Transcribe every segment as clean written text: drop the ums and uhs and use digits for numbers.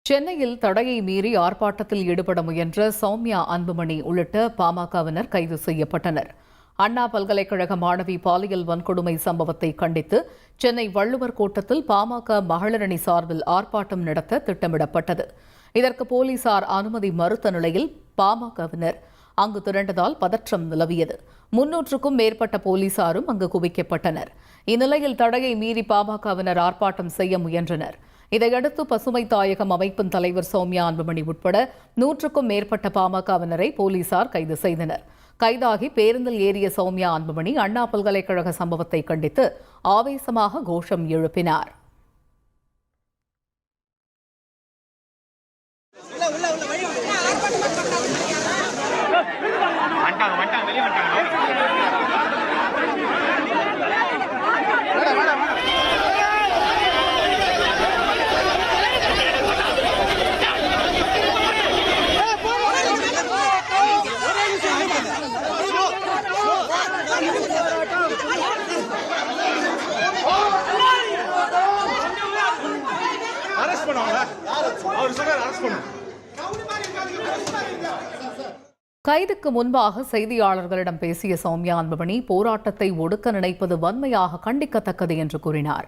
சென்னையில் தடையை மீறி ஆர்ப்பாட்டத்தில் ஈடுபட முயன்ற சௌமியா அன்புமணி உள்ளிட்ட பாமகவினர் கைது செய்யப்பட்டனர். அண்ணா பல்கலைக்கழக மாணவி பாலியல் வன்கொடுமை சம்பவத்தை கண்டித்து சென்னை வள்ளுவர் கோட்டத்தில் பாமக மகளிரணி சார்பில் ஆர்ப்பாட்டம் நடத்த திட்டமிடப்பட்டது. இதற்கு போலீசார் அனுமதி மறுத்த நிலையில் பாமகவினர் அங்கு திரண்டதால் பதற்றம் நிலவியது. 300க்கும் மேற்பட்ட போலீசாரும் அங்கு குவிக்கப்பட்டனர். இந்நிலையில் தடையை மீறி பாமகவினர் ஆர்ப்பாட்டம் செய்ய முயன்றனர். இதையடுத்து பசுமை தாயகம் அமைப்பின் தலைவர் சௌமியா அன்புமணி உட்பட 100க்கும் மேற்பட்ட பாமகவினரை போலீசார் கைது செய்தனர். கைதாகி பேருந்தில் ஏறிய சௌமியா அன்புமணி அண்ணா பல்கலைக்கழக சம்பவத்தை கண்டித்து ஆவேசமாக கோஷம் எழுப்பினார். கைதுக்கு முன்பாக செய்தியாளர்களிடம் பேசிய சௌமியா அன்புமணி போராட்டத்தை ஒடுக்க நினைப்பது வன்மையாக கண்டிக்கத்தக்கது என்று கூறினார்.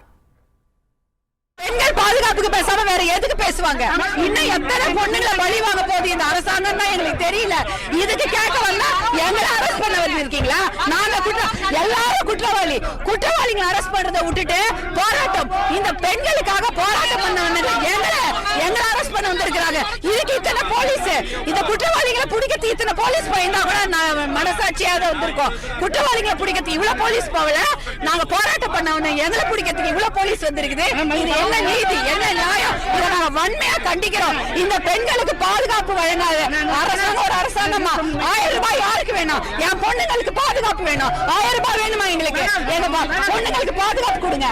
பெண்கள் பாதுகாப்புக்கு பேசாம வேற எதுக்கு பேசுவாங்க? இன்னும் எத்தனை பொண்ணுங்களை பழி வாங்க போகுது இந்த அரசாங்கம் தான் எங்களுக்கு தெரியல. இதுக்கு கேட்க வந்தா எங்களை அரெஸ்ட் பண்ண வந்திருக்கீங்களா? நாங்க எல்லாரும் குற்றவாளிகளை அரெஸ்ட் பண்றதை விட்டுட்டு போராட்டம், இந்த பெண்களுக்காக போராட்டம் பண்ண வந்தது எங்களை அரெஸ்ட் பண்ண வந்திருக்கிறாங்க. இதுக்கு இத்தனை போலீஸ், இந்த குற்றவாளிகளை பிடிக்க இத்தனை போலீஸ் பயந்தா கூட மனசாட்சியாக வந்திருக்கோம். குற்றவாளிகளை பிடிக்கிறது இவ்வளவு போலீஸ் போகல, நாங்க போராட்டம் பண்ண வந்தோம். எங்களை பிடிக்கிறதுக்கு இவ்வளவு போலீஸ் வந்திருக்குது. என்ன நீதி, என்ன நியாயம்? இதை நாங்க வன்மையா கண்டிக்கிறோம். இந்த பெண்களுக்கு பாதுகாப்பு வழங்காத அரசாங்கம் ஒரு அரசாங்கமா? 1000 ரூபாய் யாருக்கு வேணும்? என் பொண்ணுங்களுக்கு பாதுகாப்பு வேணும். 1000 ரூபாய் வேணுமா எங்களுக்கு? பொண்ணுங்களுக்கு பாதுகாப்பு கொடுங்க.